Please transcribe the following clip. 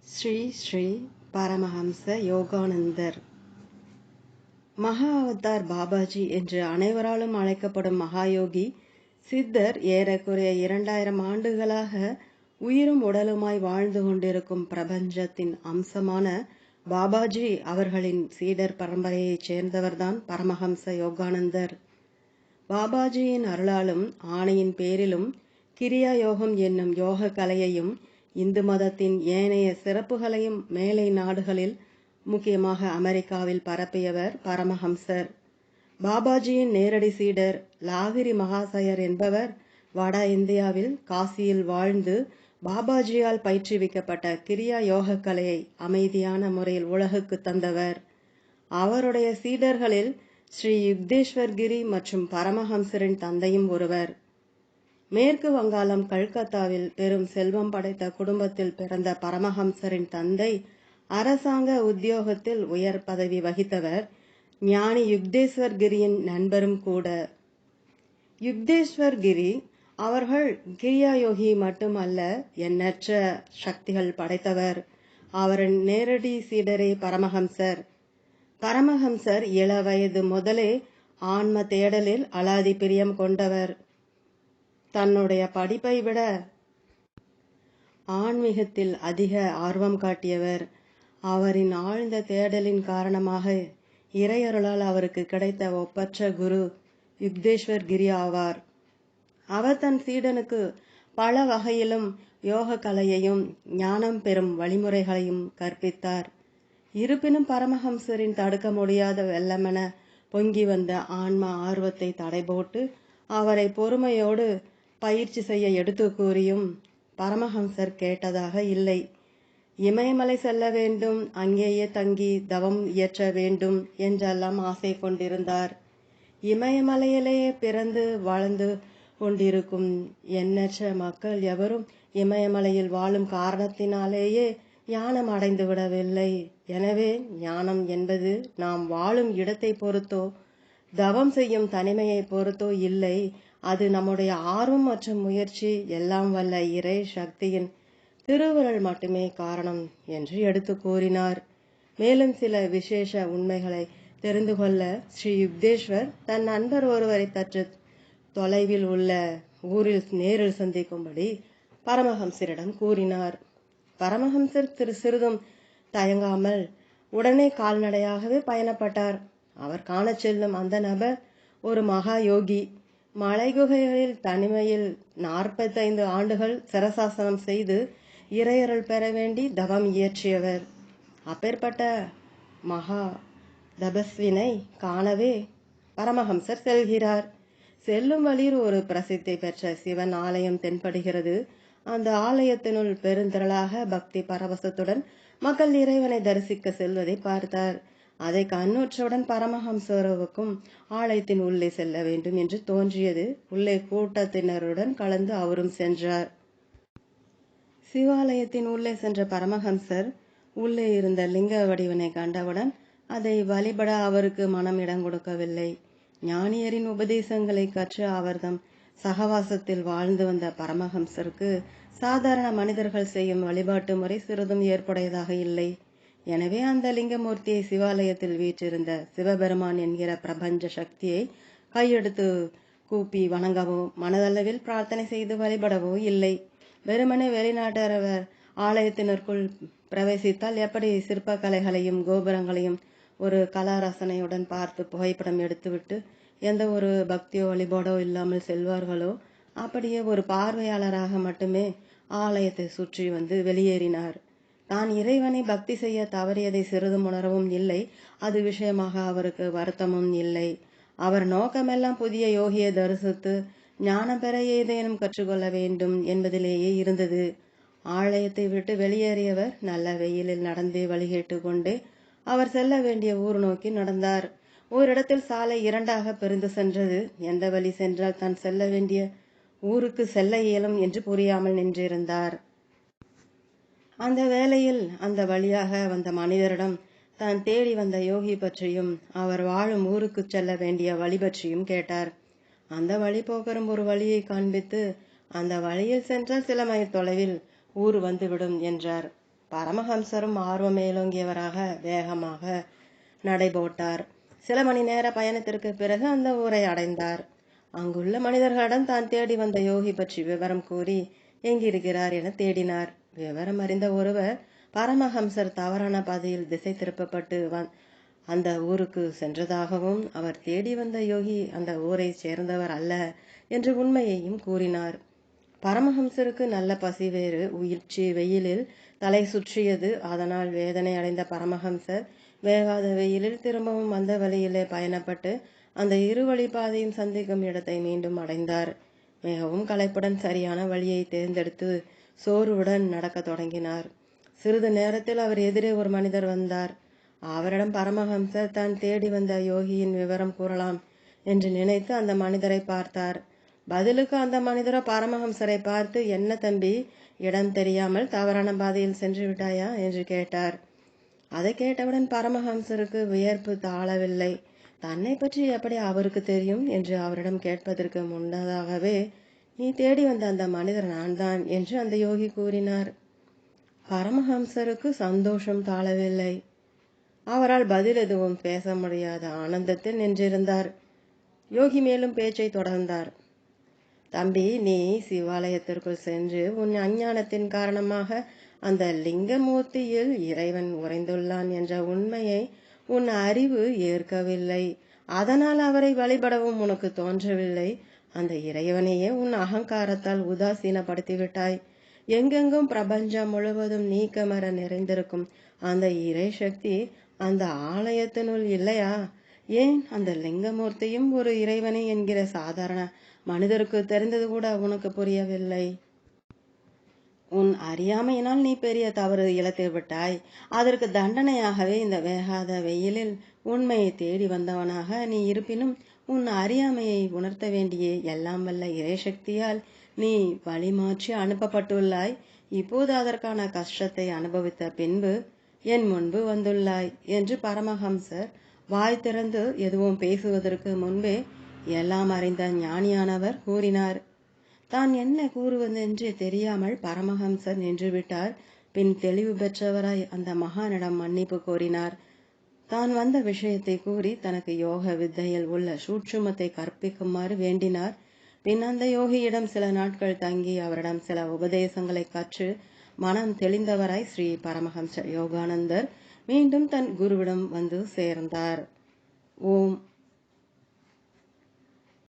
ஸ்ரீ ஸ்ரீ பரமஹம்ச யோகானந்தர். மகா அவதார் பாபாஜி என்று அனைவராலும் அழைக்கப்படும் மகாயோகி சித்தர் ஏறக்குறைய 2000 ஆண்டுகளாக உயிரும் உடலுமாய் வாழ்ந்து கொண்டிருக்கும் பிரபஞ்சத்தின் அம்சமான பாபாஜி அவர்களின் சீடர் பரம்பரையைச் சேர்ந்தவர்தான் பரமஹம்ச யோகானந்தர். பாபாஜியின் அருளாலும் ஆணையின் பேரிலும் கிரியா யோகம் என்னும் யோக கலையையும் இந்து மதத்தின் ஏனைய சிறப்புகளையும் மேலை நாடுகளில் முக்கியமாக அமெரிக்காவில் பரப்பியவர் பரமஹம்சர். பாபாஜியின் நேரடி சீடர் லாகிரி மகாசயர் என்பவர் வட இந்தியாவில் காசியில் வாழ்ந்து பாபாஜியால் பயிற்றுவிக்கப்பட்ட கிரியா யோக கலையை அமைதியான முறையில் உலகுக்கு தந்தவர். அவருடைய சீடர்களில் ஸ்ரீ யுக்தேஸ்வர் கிரி மற்றும் பரமஹம்சரின் தந்தையும் ஒருவர். மேற்கு வங்காளம் கல்கத்தாவில் பெரும் செல்வம் படைத்த குடும்பத்தில் பிறந்த பரமஹம்சரின் தந்தை அரசாங்க உத்தியோகத்தில் உயர் பதவி வகித்தவர். ஞானி யுக்தேஸ்வர் கிரியின் நண்பரும் கூட. யுக்தேஸ்வர் கிரி அவர்கள் கிரியா யோகி மட்டுமல்ல, எண்ணற்ற சக்திகள் படைத்தவர். அவரின் நேரடி சீடரே பரமஹம்சர். பரமஹம்சர் இள வயது முதலே ஆன்ம தேடலில் அலாதி பிரியம் கொண்டவர். தன்னுடைய படிப்பை விட ஆன்மீகத்தில் அதிக ஆர்வம் காட்டியவர். அவரின் ஆழ்ந்த தேடலின் காரணமாக இறையருளால் அவருக்கு கிடைத்த ஒப்பற்ற குரு யுக்தேஸ்வர் கிரி ஆவார். அவர் தன் சீடனுக்கு பல வகையிலும் யோக கலையையும் ஞானம் பெறும் வழிமுறைகளையும் கற்பித்தார். இருப்பினும் பரமஹம்சரின் தடுக்க முடியாத வெள்ளமென பொங்கி வந்த ஆன்ம ஆர்வத்தை தடைபோட்டு அவரை பொறுமையோடு பயிற்சி செய்ய எடுத்து கூறியும் பரமஹம்சர் கேட்டதாக இல்லை. இமயமலை செல்ல வேண்டும், அங்கேயே தங்கி தவம் இயற்ற வேண்டும் என்றெல்லாம் ஆசை கொண்டிருந்தார். இமயமலையிலேயே பிறந்து வாழ்ந்து கொண்டிருக்கும் எண்ணற்ற மக்கள் எவரும் இமயமலையில் வாழும் காரணத்தினாலேயே ஞானம் அடைந்து விடவில்லை. எனவே ஞானம் என்பது நாம் வாழும் இடத்தை பொறுத்தோ தவம் செய்யும் தனிமையை பொறுத்தோ இல்லை, அது நம்முடைய ஆர்வம் மற்றும் முயற்சி, எல்லாம் வல்ல இறை சக்தியின் திருவுருள் மட்டுமே காரணம் என்று எடுத்து கூறினார். மேலும் சில விசேஷ உண்மைகளை தெரிந்து கொள்ள ஸ்ரீ யுக்தேஸ்வர் தன் நண்பர் ஒருவரை சற்று தொலைவில் உள்ள ஊரில் நேரில் சந்திக்கும்படி பரமஹம்சரிடம் கூறினார். பரமஹம்சர் சிறிதும் தயங்காமல் உடனே கால்நடையாகவே பயணப்பட்டார். அவர் காண செல்லும் அந்த நபர் ஒரு மகா யோகி. மலைகுகைகளில் தனிமையில் 45 ஆண்டுகள் சிரசாசனம் செய்து இறையருள் பெற வேண்டி தவம் இயற்றியவர். அப்பேற்பட்ட மகா தபஸ்வினை காணவே பரமஹம்சர் செல்கிறார். செல்லும் வழியில் ஒரு பிரசித்தி பெற்ற சிவன் ஆலயம் தென்படுகிறது. அந்த ஆலயத்தினுள் பெருந்திரளாக பக்தி பரவசத்துடன் மக்கள் இறைவனை தரிசிக்க செல்வதை பார்த்தார். அதை கண்ணுற்றவுடன் பரமஹம்சருக்கும் ஆலயத்தின் உள்ளே செல்ல வேண்டும் என்று தோன்றியது. உள்ளே கூட்டத்தினருடன் கலந்து அவரும் சென்றார். சிவாலயத்தின் உள்ளே சென்ற பரமஹம்சர் உள்ளே இருந்த லிங்க வடிவனை கண்டவுடன் அதை வழிபட அவருக்கு மனம் இடம் கொடுக்கவில்லை. ஞானியரின் உபதேசங்களை கற்று அவர்தம் சகவாசத்தில் வாழ்ந்து வந்த பரமஹம்சருக்கு சாதாரண மனிதர்கள் செய்யும் வழிபாட்டு முறை சிறிதும் ஏற்புடையதாக இல்லை. எனவே அந்த லிங்கமூர்த்தியை சிவாலயத்தில் வீற்றிருந்த சிவபெருமான் என்கிற பிரபஞ்ச சக்தியை கையெடுத்து கூப்பி வணங்கவோ மனதளவில் பிரார்த்தனை செய்து வழிபடவோ இல்லை. வெறுமனே வெளிநாட்டவர் ஆலயத்தினருக்குள் பிரவேசித்தால் எப்படி சிற்ப கலைகளையும் கோபுரங்களையும் ஒரு கலாரசனையுடன் பார்த்து புகைப்படம் எடுத்துவிட்டு எந்த ஒரு பக்தியோ வழிபாடோ இல்லாமல் செல்வார்களோ, அப்படியே ஒரு பார்வையாளராக மட்டுமே ஆலயத்தை சுற்றி வந்து வெளியேறினார். தான் இறைவனை பக்தி செய்ய தவறியதை சிறிதும் உணரவும் இல்லை. அது விஷயமாக அவருக்கு வருத்தமும் இல்லை. அவர் நோக்கமெல்லாம் புதிய யோகியை தரிசித்து ஞானம் பெற ஏதேனும் கற்றுக்கொள்ள வேண்டும் என்பதிலேயே இருந்தது. ஆலயத்தை விட்டு வெளியேறியவர் நல்ல வெயிலில் நடந்தே வழிகேட்டு கொண்டே அவர் செல்ல வேண்டிய ஊர் நோக்கி நடந்தார். ஓரிடத்தில் சாலை 2ஆக பிரிந்து சென்றது. எந்த வழி சென்றால் தான் செல்ல வேண்டிய ஊருக்கு செல்ல இயலும் என்று புரியாமல் நின்றிருந்தார். அந்த வேளையில் அந்த வழியாக வந்த மனிதரிடம் தான் தேடி வந்த யோகி பற்றியும் அவர் வாழும் ஊருக்கு செல்ல வேண்டிய வழி பற்றியும் கேட்டார். அந்த வழிபோக்கரும் ஒரு வழியை காண்பித்து அந்த வழியில் சென்றால் சில மைல் தொலைவில் ஊர் வந்துவிடும் என்றார். பரமஹம்சரும் ஆர்வம் மேலோங்கியவராக வேகமாக நடைபோட்டார். சில மணி நேர பயணத்திற்கு பிறகு அந்த ஊரை அடைந்தார். அங்குள்ள மனிதர்களிடம் தான் தேடி வந்த யோகி பற்றி விவரம் கூறி எங்கிருக்கிறார் என தேடினார். விவரம் அறிந்த ஒருவர் பரமஹம்சர் தவறான பாதையில் திசை திருப்பப்பட்டு அந்த ஊருக்கு சென்றதாகவும் அவர் தேடி வந்த யோகி அந்த ஊரை சேர்ந்தவர் அல்ல என்று உண்மையையும் கூறினார். பரமஹம்சருக்கு நல்ல பசி வேறு உயிர்ச்சி வெயிலில் தலை சுற்றியது. அதனால் வேதனை அடைந்த பரமஹம்சர் வேகாத வெயிலில் திரும்பவும் வந்த வழியிலே பயணப்பட்டு அந்த இருவழி பாதையும் சந்திக்கும் இடத்தை மீண்டும் அடைந்தார். மிகவும் களைப்புடன் சரியான வழியை தேர்ந்தெடுத்து சோர்வுடன் நடக்க தொடங்கினார். சிறிது நேரத்தில் அவர் எதிரே ஒரு மனிதர் வந்தார். அவரிடம் பரமஹம்சர் தான் தேடி வந்த யோகியின் விவரம் கூறலாம் என்று நினைத்து அந்த மனிதரை பார்த்தார். பதிலுக்கு அந்த மனிதரோ பரமஹம்சரை பார்த்து, என்ன தம்பி, இடம் தெரியாமல் தவறான பாதையில் சென்று விட்டாயா என்று கேட்டார். அதை கேட்டவுடன் பரமஹம்சருக்கு வியர்ப்பு தாழவில்லை. தன்னை பற்றி எப்படி அவருக்கு தெரியும் என்று அவரிடம் கேட்பதற்கு முன்னதாகவே, நீ தேடி வந்த அந்த மனிதர் நான் தான் என்று அந்த யோகி கூறினார். பரமஹம்சருக்கு சந்தோஷம் தாழவில்லை. அவரால் பதில் எதுவும் பேச முடியாத ஆனந்தத்தில் நின்றிருந்தார். யோகி மேலும் பேச்சை தொடர்ந்தார். தம்பி, நீ சிவாலயத்திற்குள் சென்று உன் அஞ்ஞானத்தின் காரணமாக அந்த லிங்கமூர்த்தியில் இறைவன் உறைந்துள்ளான் என்ற உண்மையை உன் அறிவு ஏற்கவில்லை. அதனால் அவரை வழிபடவும் உனக்கு தோன்றவில்லை. அந்த இறைவனையே உன் அகங்காரத்தால் உதாசீனப்படுத்திவிட்டாய். எங்கெங்கும் பிரபஞ்சம் முழுவதும் நீக்கமர நிறைந்திருக்கும் அந்த இறை சக்தி அந்த ஆலயத்தினுள் இல்லையா? ஏன் அந்த லிங்கமூர்த்தியும் ஒரு இறைவனை என்கிற சாதாரண மனிதருக்கு தெரிந்தது கூட உனக்கு புரியவில்லை. உன் அறியாமையினால் நீ பெரிய தவறு இழைத்து விட்டாய். அதற்கு தண்டனையாகவே இந்த வேகாத வெயிலில் உண்மையை தேடி வந்தவனாக நீ இருப்பினும் உன் அறியாமையை உணர்த்த வேண்டிய எல்லாம் வல்ல இறைசக்தியால் நீ வழிமாற்றி அனுப்பப்பட்டுள்ளாய். இப்போது அதற்கான கஷ்டத்தை அனுபவித்த பின்பு என் முன்பு வந்துள்ளாய் என்று பரமஹம்சர் வாய் திறந்து எதுவும் பேசுவதற்கு முன்பே எல்லாம் அறிந்த ஞானியானவர் கூறினார். தான் என்ன கூறுவதென்று தெரியாமல் பரமஹம்சர் நின்றுவிட்டார். பின் தெளிவு பெற்றவராய் அந்த மகானிடம் மன்னிப்பு கோரினார். தான் வந்த விஷயத்தை கூறி தனக்கு யோக வித்தையில் உள்ள சூட்சுமத்தை கற்பிக்குமாறு வேண்டினார். பின் அந்த யோகியிடம் சில நாட்கள் தங்கி அவரிடம் சில உபதேசங்களை கற்று மனம் தெளிந்தவராய் ஸ்ரீ பரமஹம்ச யோகானந்தர் மீண்டும் தன் குருவிடம் வந்து சேர்ந்தார். ஓம்